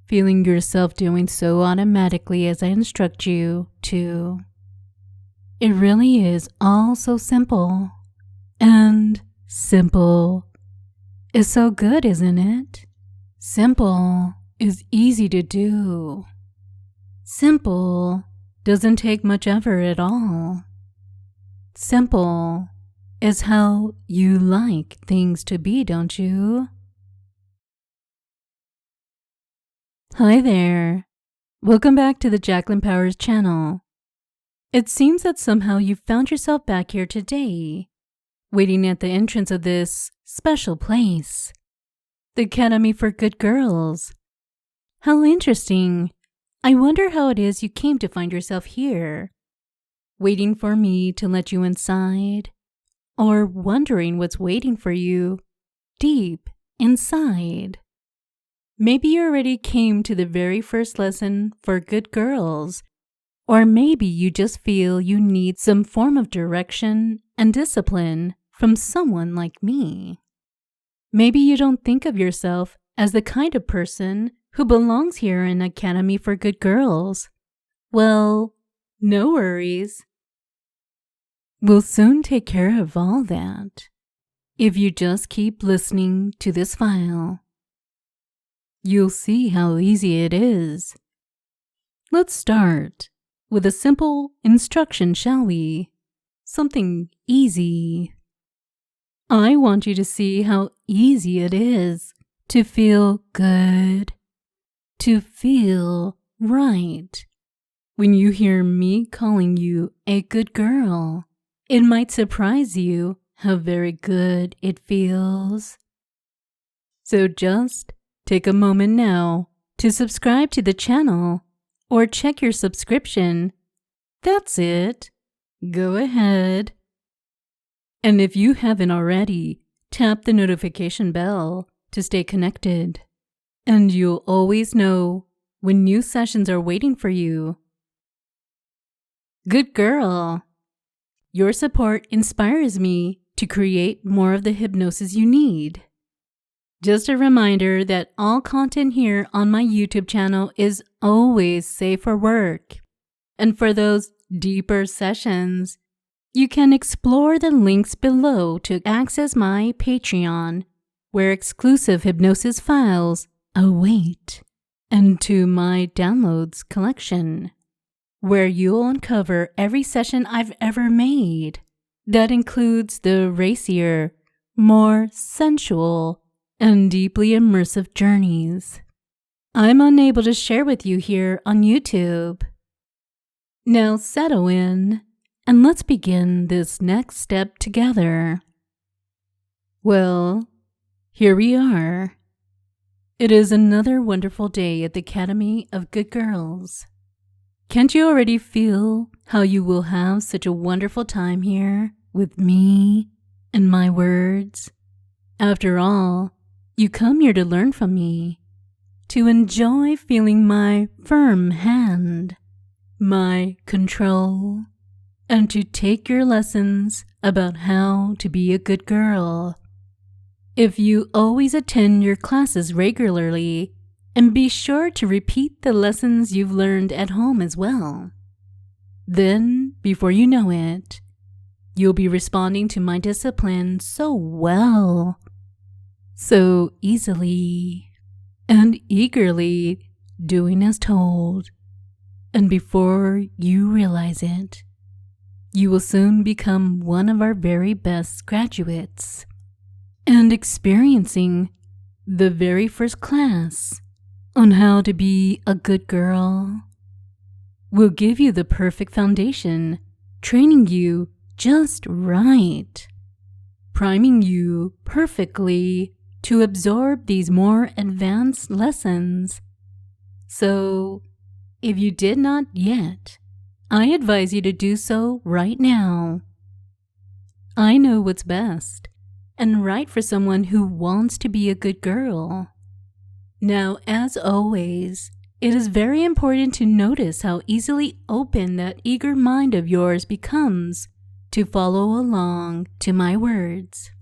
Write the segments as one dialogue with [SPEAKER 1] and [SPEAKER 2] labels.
[SPEAKER 1] feeling yourself doing so automatically as I instruct you to. It really is all so simple. And simple is so good, isn't it? Simple is easy to do. Simple doesn't take much effort at all. Simple is how you like things to be, don't you? Hi there. Welcome back to the Jacqueline Powers channel. It seems that somehow you found yourself back here today, waiting at the entrance of this special place, the Academy for Good Girls. How interesting. I wonder how it is you came to find yourself here, waiting for me to let you inside, or wondering what's waiting for you deep inside. Maybe you already came to the very first lesson for good girls, or maybe you just feel you need some form of direction and discipline from someone like me. Maybe you don't think of yourself as the kind of person who belongs here in Academy for Good Girls. Well, no worries. We'll soon take care of all that if you just keep listening to this file. You'll see how easy it is. Let's start with a simple instruction, shall we? Something easy. I want you to see how easy it is to feel good, to feel right. When you hear me calling you a good girl, it might surprise you how very good it feels. So just take a moment now to subscribe to the channel or check your subscription. That's it. Go ahead. And if you haven't already, tap the notification bell to stay connected. And you'll always know when new sessions are waiting for you. Good girl. Your support inspires me to create more of the hypnosis you need. Just a reminder that all content here on my YouTube channel is always safe for work. And for those deeper sessions, you can explore the links below to access my Patreon, where exclusive hypnosis files await, and to my downloads collection, where you'll uncover every session I've ever made. That includes the racier, more sensual, and deeply immersive journeys I'm unable to share with you here on YouTube. Now settle in and let's begin this next step together. Well, here we are. It is another wonderful day at the Academy of Good Girls. Can't you already feel how you will have such a wonderful time here with me and my words? After all, you come here to learn from me, to enjoy feeling my firm hand, my control, and to take your lessons about how to be a good girl. If you always attend your classes regularly, and be sure to repeat the lessons you've learned at home as well, then, before you know it, you'll be responding to my discipline so well, so easily and eagerly, doing as told. And before you realize it, you will soon become one of our very best graduates and experiencing the very first class on how to be a good girl. We'll give you the perfect foundation, training you just right, priming you perfectly to absorb these more advanced lessons. So, if you did not yet, I advise you to do so right now. I know what's best and right for someone who wants to be a good girl. Now, as always, it is very important to notice how easily open that eager mind of yours becomes to follow along to my words,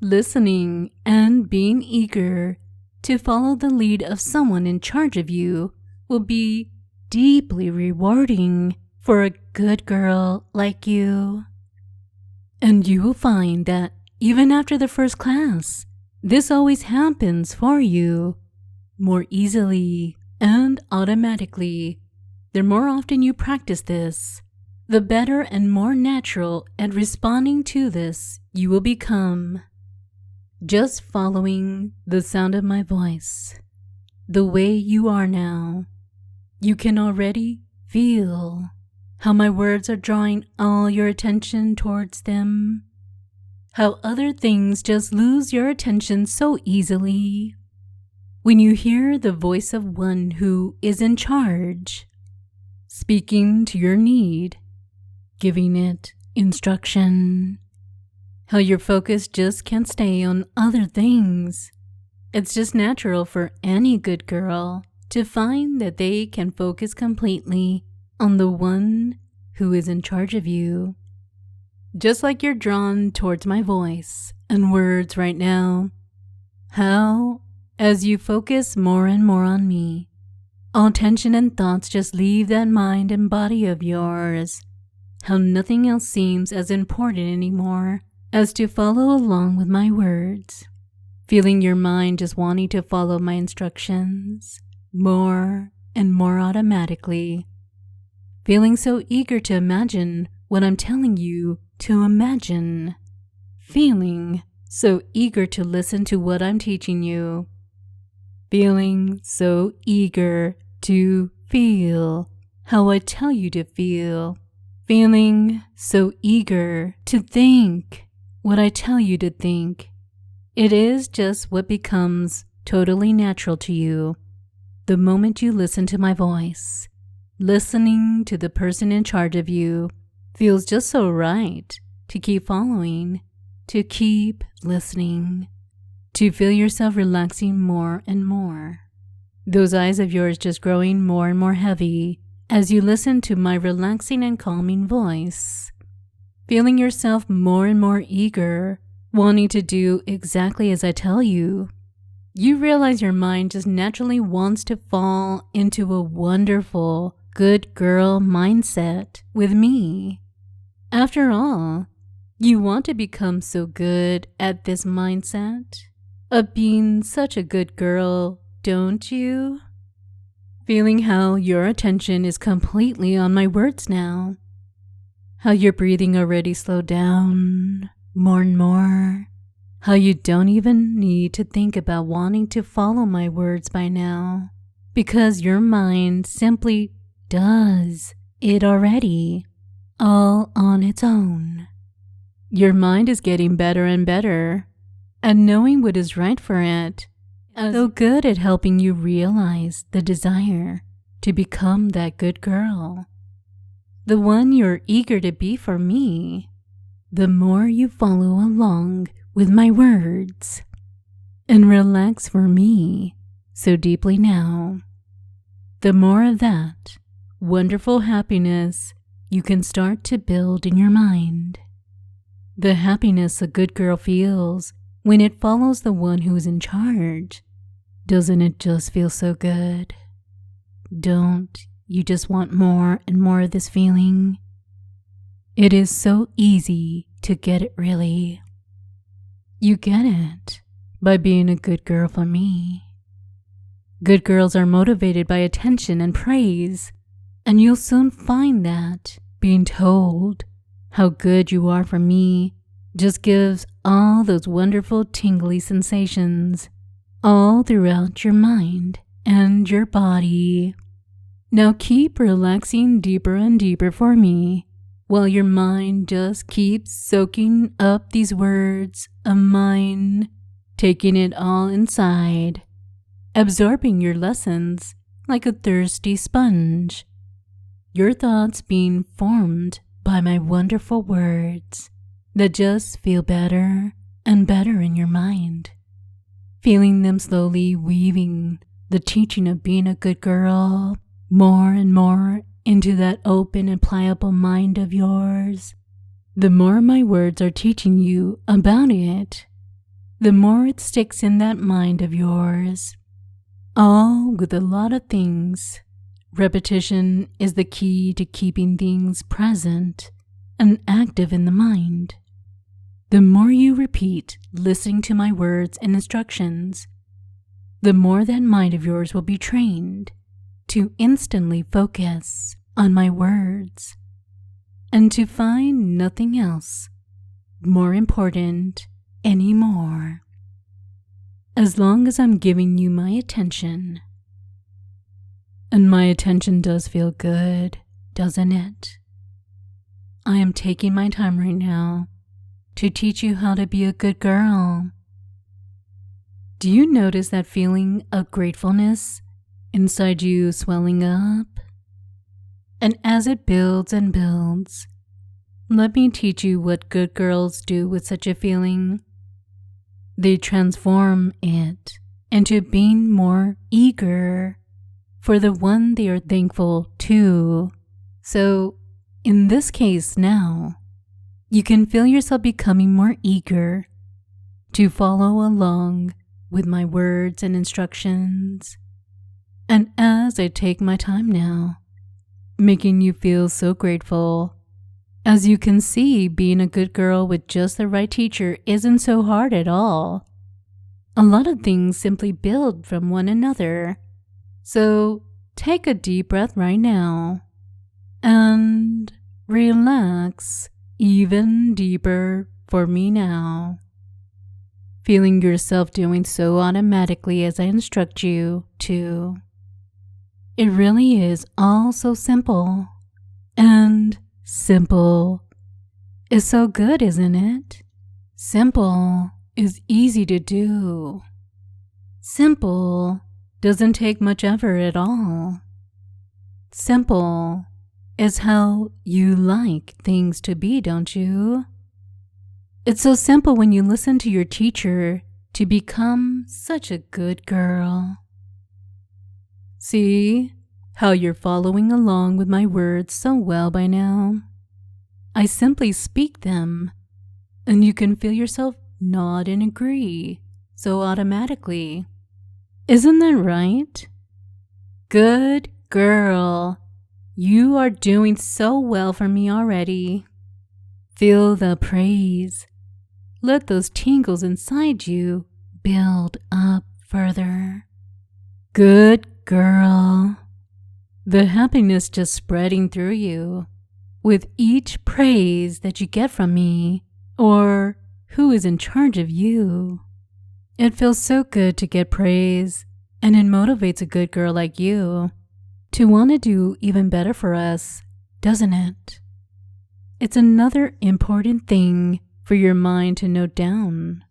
[SPEAKER 1] listening and being eager to follow the lead of someone in charge of you will be deeply rewarding for a good girl like you. And you will find that even after the first class, this always happens for you more easily and automatically. The more often you practice this, the better and more natural at responding to this you will become. Just following the sound of my voice, the way you are now, you can already feel how my words are drawing all your attention towards them, how other things just lose your attention so easily when you hear the voice of one who is in charge, speaking to your need, giving it instruction, how your focus just can't stay on other things. It's just natural for any good girl to find that they can focus completely on the one who is in charge of you. Just like you're drawn towards my voice and words right now, how, as you focus more and more on me, all tension and thoughts just leave that mind and body of yours, how nothing else seems as important anymore as to follow along with my words, feeling your mind just wanting to follow my instructions more and more automatically, feeling so eager to imagine what I'm telling you to imagine, feeling so eager to listen to what I'm teaching you, feeling so eager to feel how I tell you to feel, feeling so eager to think what I tell you to think. It is just what becomes totally natural to you the moment you listen to my voice. Listening to the person in charge of you feels just so right to keep following, to keep listening, to feel yourself relaxing more and more. Those eyes of yours just growing more and more heavy as you listen to my relaxing and calming voice. Feeling yourself more and more eager, wanting to do exactly as I tell you. You realize your mind just naturally wants to fall into a wonderful, good girl mindset with me. After all, you want to become so good at this mindset of being such a good girl, don't you? Feeling how your attention is completely on my words now. How your breathing already slowed down more and more. How you don't even need to think about wanting to follow my words by now, because your mind simply does it already, all on its own. Your mind is getting better and better at knowing what is right for it, so good at helping you realize the desire to become that good girl, the one you're eager to be for me. The more you follow along with my words and relax for me so deeply now, the more of that wonderful happiness you can start to build in your mind. The happiness a good girl feels when it follows the one who is in charge. Doesn't it just feel so good? Don't you just want more and more of this feeling? It is so easy to get it, really. You get it by being a good girl for me. Good girls are motivated by attention and praise, and you'll soon find that being told how good you are for me just gives all those wonderful tingly sensations all throughout your mind and your body. Now keep relaxing deeper and deeper for me, while your mind just keeps soaking up these words of mine, taking it all inside, absorbing your lessons like a thirsty sponge, your thoughts being formed by my wonderful words that just feel better and better in your mind, feeling them slowly weaving the teaching of being a good girl more and more into that open and pliable mind of yours. The more my words are teaching you about it, the more it sticks in that mind of yours. all with a lot of things. Repetition is the key to keeping things present and active in the mind. The more you repeat listening to my words and instructions, the more that mind of yours will be trained to instantly focus on my words and to find nothing else more important anymore. As long as I'm giving you my attention, and my attention does feel good, doesn't it? I am taking my time right now to teach you how to be a good girl. Do you notice that feeling of gratefulness inside you swelling up? And as it builds and builds, let me teach you what good girls do with such a feeling. They transform it into being more eager for the one they are thankful to. So, in this case now, you can feel yourself becoming more eager to follow along with my words and instructions. And as I take my time now, making you feel so grateful, as you can see, being a good girl with just the right teacher isn't so hard at all. A lot of things simply build from one another. So take a deep breath right now and relax even deeper for me now, feeling yourself doing so automatically as I instruct you to. It really is all so simple, and simple is so good, isn't it? Simple is easy to do. Simple doesn't take much effort at all. Simple is how you like things to be, don't you? It's so simple when you listen to your teacher to become such a good girl. See how you're following along with my words so well by now? I simply speak them, and you can feel yourself nod and agree so automatically. Isn't that right? Good girl. You are doing so well for me already. Feel the praise. Let those tingles inside you build up further. Good girl. The happiness just spreading through you with each praise that you get from me or who is in charge of you. It feels so good to get praise, and it motivates a good girl like you to want to do even better for us, doesn't it? It's another important thing for your mind to note down,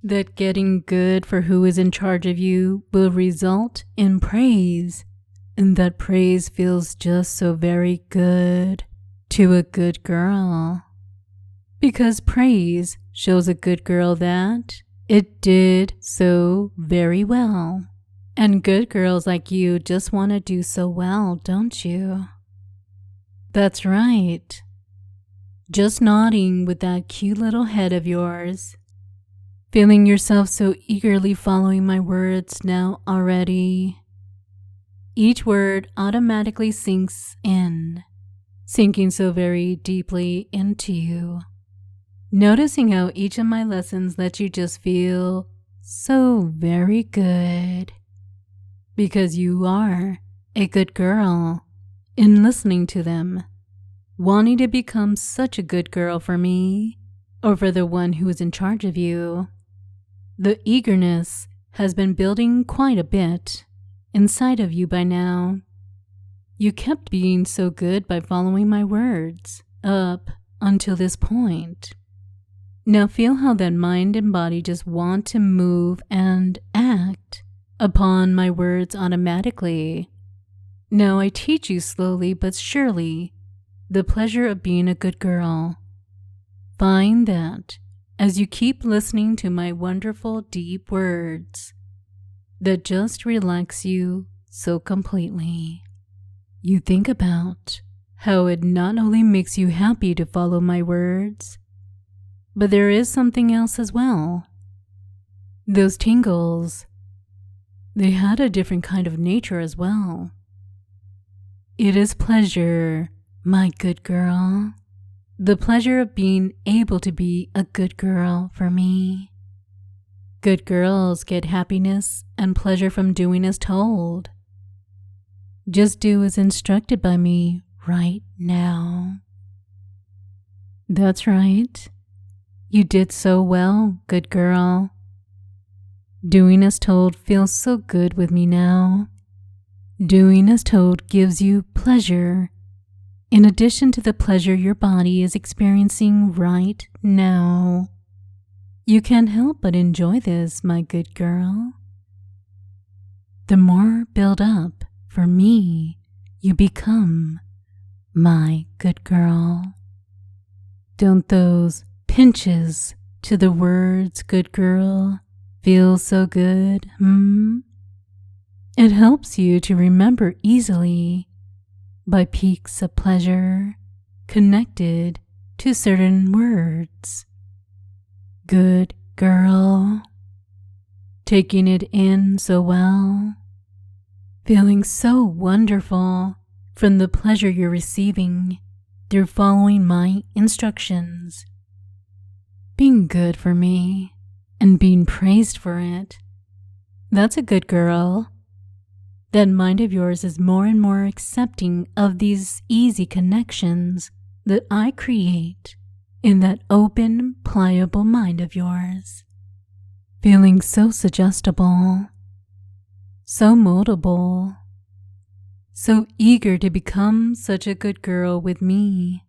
[SPEAKER 1] that getting good for who is in charge of you will result in praise, and that praise feels just so very good to a good girl. Because praise shows a good girl that it did so very well. And good girls like you just want to do so well, don't you? That's right. Just nodding with that cute little head of yours. Feeling yourself so eagerly following my words now already. Each word automatically sinks in, sinking so very deeply into you. Noticing how each of my lessons let you just feel so very good. Because you are a good girl in listening to them, wanting to become such a good girl for me or for the one who is in charge of you. The eagerness has been building quite a bit inside of you by now. You kept being so good by following my words up until this point. Now feel how that mind and body just want to move and act upon my words automatically. Now I teach you slowly but surely the pleasure of being a good girl. Find that as you keep listening to my wonderful deep words that just relax you so completely. You think about how it not only makes you happy to follow my words, but there is something else as well. Those tingles. they had a different kind of nature as well. It is pleasure, my good girl. The pleasure of being able to be a good girl for me. Good girls get happiness and pleasure from doing as told. Just do as instructed by me right now. That's right. You did so well, good girl. Doing as told feels so good with me now. Doing as told gives you pleasure, in addition to the pleasure your body is experiencing right now. You can't help but enjoy this, my good girl. The more build up for me you become, my good girl. Don't those pinches to the words good girl feel so good, It helps you to remember easily by peaks of pleasure connected to certain words. Good girl. Taking it in so well. Feeling so wonderful from the pleasure you're receiving through following my instructions. Being good for me and being praised for it. That's a good girl. That mind of yours is more and more accepting of these easy connections that I create in that open, pliable mind of yours. Feeling so suggestible, so moldable, so eager to become such a good girl with me.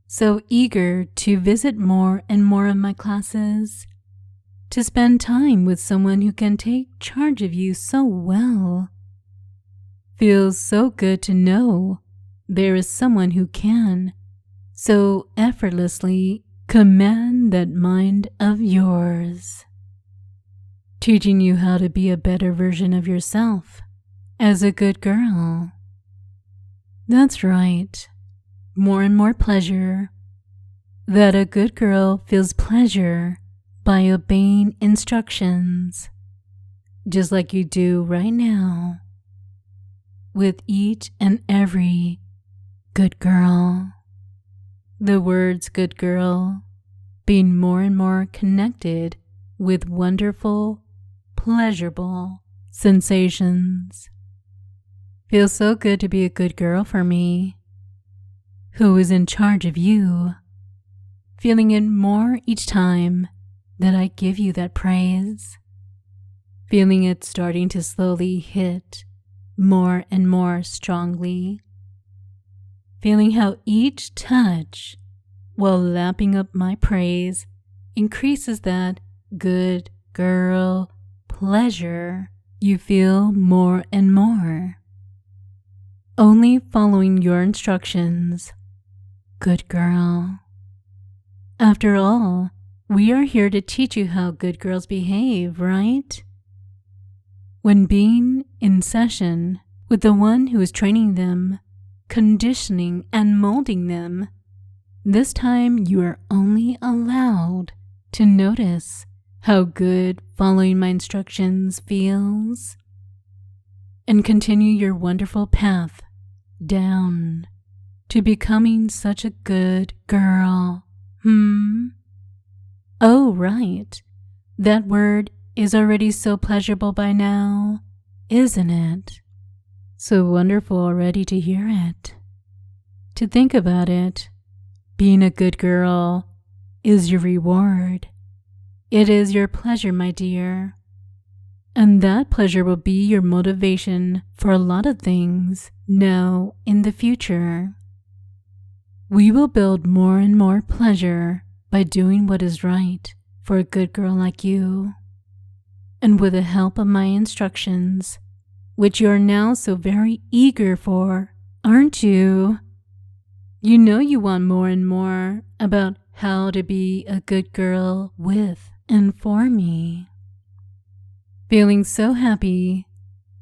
[SPEAKER 1] So eager to visit more and more of my classes, to spend time with someone who can take charge of you so well. Feels so good to know there is someone who can so effortlessly command that mind of yours. Teaching you how to be a better version of yourself as a good girl. That's right. More and more pleasure. That a good girl feels pleasure by obeying instructions, just like you do right now, with each and every good girl. The words good girl being more and more connected with wonderful, pleasurable sensations. Feels so good to be a good girl for me, who is in charge of you, feeling it more each time that I give you that praise, feeling it starting to slowly hit more and more strongly, feeling how each touch, while lapping up my praise, increases that good girl pleasure you feel more and more. Only following your instructions, good girl. After all, we are here to teach you how good girls behave, right? When being in session with the one who is training them, conditioning and molding them, this time you are only allowed to notice how good following my instructions feels, and continue your wonderful path down to becoming such a good girl. Oh, right. That word is already so pleasurable by now, isn't it? So wonderful already to hear it. To think about it, being a good girl is your reward. It is your pleasure, my dear. And that pleasure will be your motivation for a lot of things now in the future. We will build more and more pleasure by doing what is right for a good girl like you. And with the help of my instructions, which you are now so very eager for, aren't you? You know you want more and more about how to be a good girl with and for me. Feeling so happy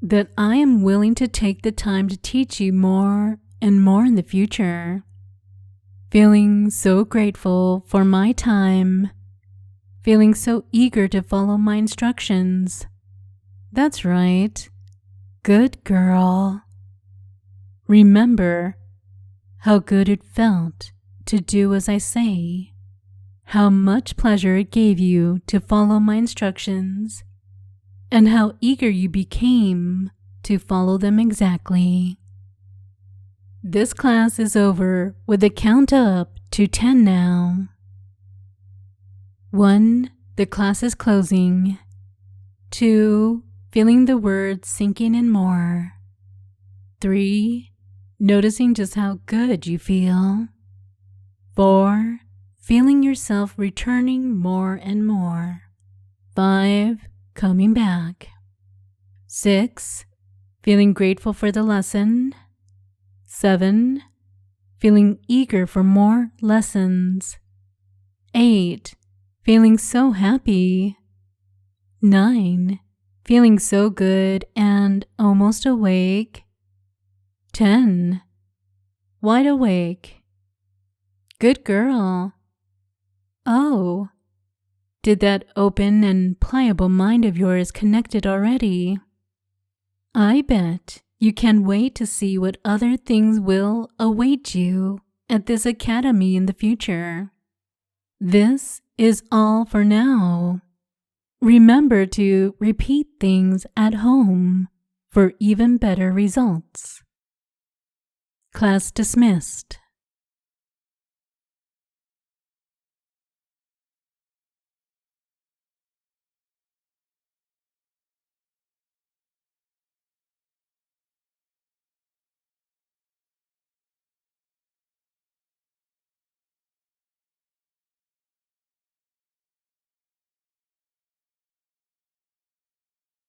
[SPEAKER 1] that I am willing to take the time to teach you more and more in the future. Feeling so grateful for my time. Feeling so eager to follow my instructions. That's right. Good girl. Remember how good it felt to do as I say, how much pleasure it gave you to follow my instructions, and how eager you became to follow them exactly. This class is over with a count up to 10 now. 1. The class is closing. 2. Feeling the words sinking in more. 3. Noticing just how good you feel. 4. Feeling yourself returning more and more. 5. Coming back. 6. Feeling grateful for the lesson. 7. Feeling eager for more lessons. 8. Feeling so happy. 9. Feeling so good and almost awake. 10. Wide awake. Good girl. Oh, did that open and pliable mind of yours connect it already? I bet you can't wait to see what other things will await you at this academy in the future. This is all for now. Remember to repeat things at home for even better results. Class dismissed.